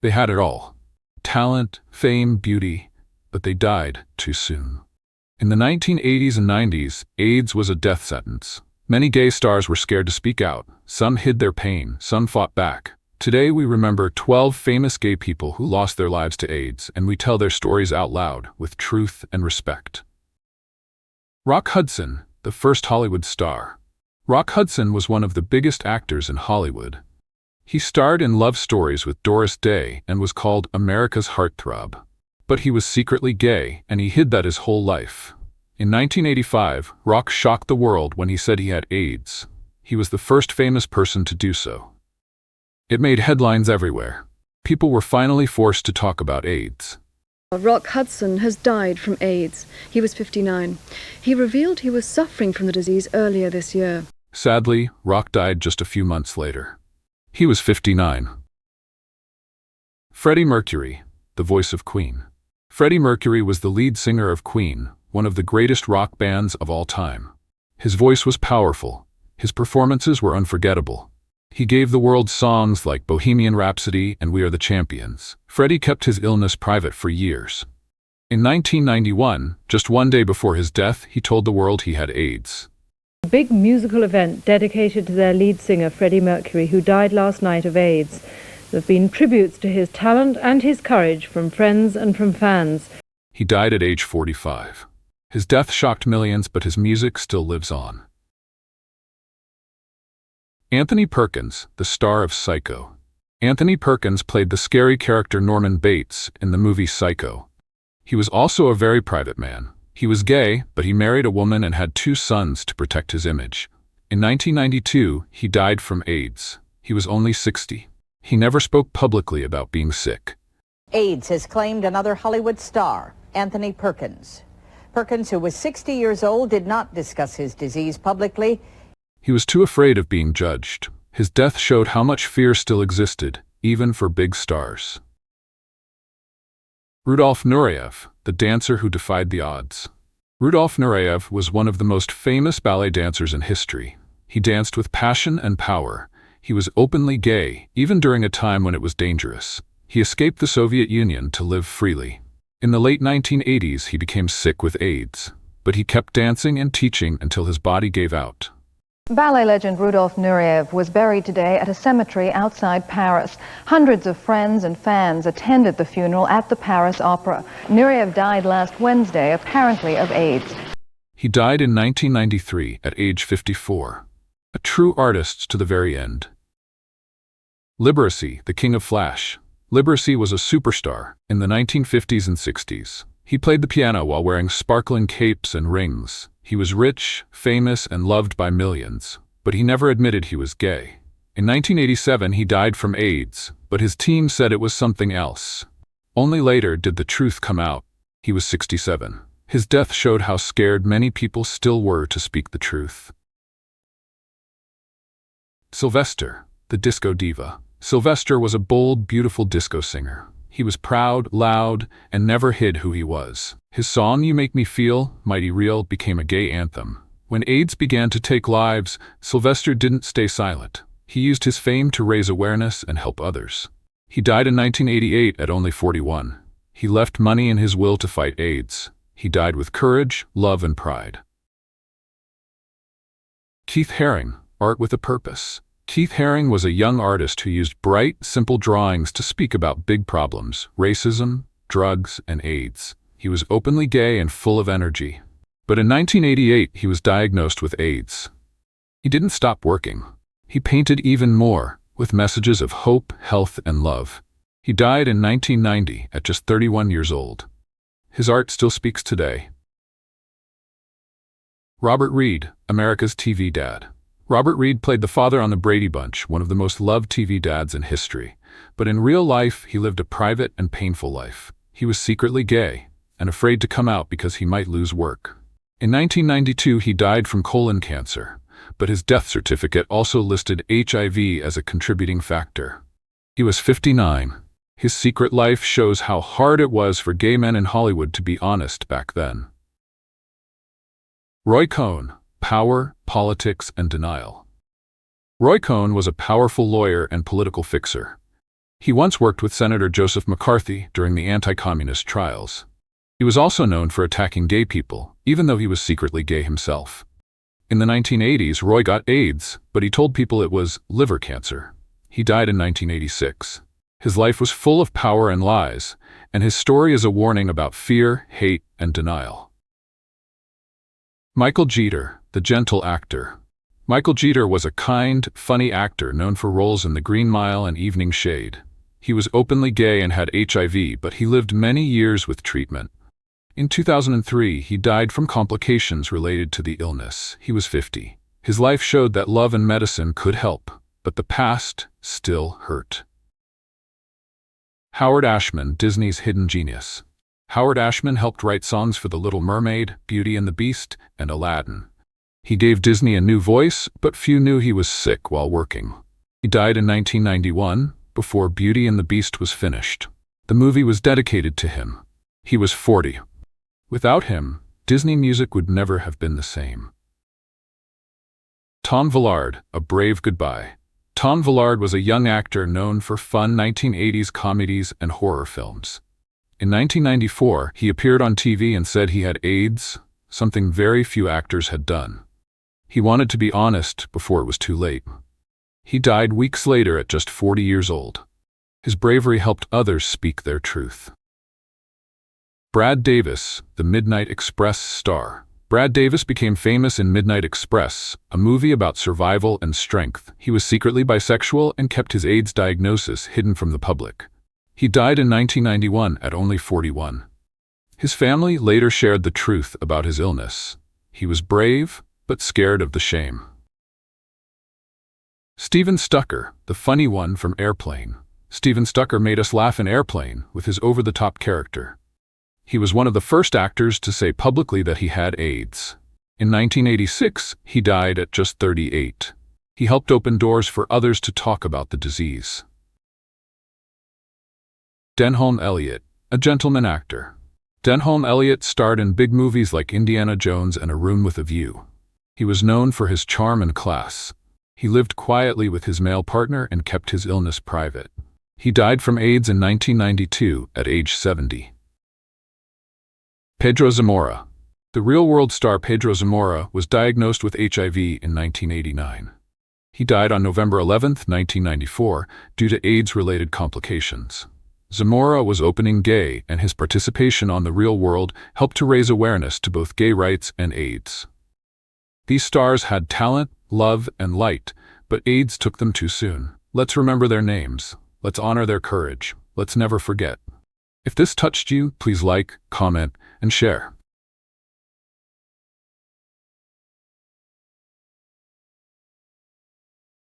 They had it all: talent, fame, beauty, but they died too soon. In the 1980s and 90s, AIDS was a death sentence. Many gay stars were scared to speak out. Some hid their pain, some fought back. Today we remember 12 famous gay people who lost their lives to AIDS, and we tell their stories out loud, with truth and respect. Rock Hudson, the first Hollywood star. Rock Hudson was one of the biggest actors in Hollywood. He starred in love stories with Doris Day and was called America's heartthrob. But he was secretly gay, and he hid that his whole life. In 1985, Rock shocked the world when he said he had AIDS. He was the first famous person to do so. It made headlines everywhere. People were finally forced to talk about AIDS. Rock Hudson has died from AIDS. He was 59. He revealed he was suffering from the disease earlier this year. Sadly, Rock died just a few months later. He was 59. Freddie Mercury, the voice of Queen. Freddie Mercury was the lead singer of Queen, one of the greatest rock bands of all time. His voice was powerful. His performances were unforgettable. He gave the world songs like Bohemian Rhapsody and We Are the Champions. Freddie kept his illness private for years. In 1991, just one day before his death, he told the world he had AIDS. A big musical event dedicated to their lead singer, Freddie Mercury, who died last night of AIDS. There have been tributes to his talent and his courage from friends and from fans. He died at age 45. His death shocked millions, but his music still lives on. Anthony Perkins, the star of Psycho. Anthony Perkins played the scary character Norman Bates in the movie Psycho. He was also a very private man. He was gay, but he married a woman and had 2 sons to protect his image. In 1992, he died from AIDS. He was only 60. He never spoke publicly about being sick. AIDS has claimed another Hollywood star, Anthony Perkins. Perkins, who was 60 years old, did not discuss his disease publicly. He was too afraid of being judged. His death showed how much fear still existed, even for big stars. Rudolph Nurv, the dancer who defied the odds. Rudolph Nurv was one of the most famous ballet dancers in history. He danced with passion and power. He was openly gay, even during a time when it was dangerous. He escaped the Soviet Union to live freely. In the late 1980s, he became sick with AIDS, but he kept dancing and teaching until his body gave out. Ballet legend Rudolph Nurv was buried today at a cemetery outside Paris. Hundreds of friends and fans attended the funeral at the Paris Opera. Nurv died last Wednesday, apparently of AIDS. He died in 1993 at age 54. A true artist to the very end. Liberace, the king of Flash. Liberace was a superstar in the 1950s and 60s. He played the piano while wearing sparkling capes and rings. He was rich, famous, and loved by millions, but he never admitted he was gay. In 1987, he died from AIDS, but his team said it was something else. Only later did the truth come out. He was 67. His death showed how scared many people still were to speak the truth. Sylvester, the disco diva. Sylvester was a bold, beautiful disco singer. He was proud, loud, and never hid who he was. His song, You Make Me Feel Mighty Real, became a gay anthem. When AIDS began to take lives, Sylvester didn't stay silent. He used his fame to raise awareness and help others. He died in 1988 at only 41. He left money in his will to fight AIDS. He died with courage, love, and pride. Keith Haring, art with a purpose. Keith Haring was a young artist who used bright, simple drawings to speak about big problems: racism, drugs, and AIDS. He was openly gay and full of energy. But in 1988, he was diagnosed with AIDS. He didn't stop working. He painted even more, with messages of hope, health, and love. He died in 1990 at just 31 years old. His art still speaks today. Robert Reed, America's TV dad. Robert Reed played the father on The Brady Bunch, one of the most loved TV dads in history. But in real life, he lived a private and painful life. He was secretly gay and afraid to come out because he might lose work. In 1992, he died from colon cancer, but his death certificate also listed HIV as a contributing factor. He was 59. His secret life shows how hard it was for gay men in Hollywood to be honest back then. Roy Cohn, power, politics, and denial. Roy Cohn was a powerful lawyer and political fixer. He once worked with Senator Joseph McCarthy during the anti-communist trials. He was also known for attacking gay people, even though he was secretly gay himself. In the 1980s, Roy got AIDS, but he told people it was liver cancer. He died in 1986. His life was full of power and lies, and his story is a warning about fear, hate, and denial. Michael Jeter, the gentle actor. Michael Jeter was a kind, funny actor known for roles in The Green Mile and Evening Shade. He was openly gay and had HIV, but he lived many years with treatment. In 2003, he died from complications related to the illness. He was 50. His life showed that love and medicine could help, but the past still hurt. Howard Ashman, Disney's hidden genius. Howard Ashman helped write songs for The Little Mermaid, Beauty and the Beast, and Aladdin. He gave Disney a new voice, but few knew he was sick while working. He died in 1991, before Beauty and the Beast was finished. The movie was dedicated to him. He was 40. Without him, Disney music would never have been the same. Tom Villard, A Brave Goodbye. Tom Villard was a young actor known for fun 1980s comedies and horror films. In 1994, he appeared on TV and said he had AIDS, something very few actors had done. He wanted to be honest before it was too late. He died weeks later at just 40 years old. His bravery helped others speak their truth. Brad Davis, the Midnight Express star. Brad Davis became famous in Midnight Express, a movie about survival and strength. He was secretly bisexual and kept his AIDS diagnosis hidden from the public. He died in 1991 at only 41. His family later shared the truth about his illness. He was brave, but scared of the shame. Steven Stucker, the funny one from Airplane. Steven Stucker made us laugh in Airplane with his over-the-top character. He was one of the first actors to say publicly that he had AIDS. In 1986, he died at just 38. He helped open doors for others to talk about the disease. Denholm Elliot, a gentleman actor. Denholm Elliot starred in big movies like Indiana Jones and A Room with a View. He was known for his charm and class. He lived quietly with his male partner and kept his illness private. He died from AIDS in 1992 at age 70. Pedro Zamora. The real-world star Pedro Zamora was diagnosed with HIV in 1989. He died on November 11, 1994, due to AIDS-related complications. Zamora was openly gay, and his participation on The Real World helped to raise awareness to both gay rights and AIDS. These stars had talent, love, and light, but AIDS took them too soon. Let's remember their names. Let's honor their courage. Let's never forget. If this touched you, please like, comment, and share.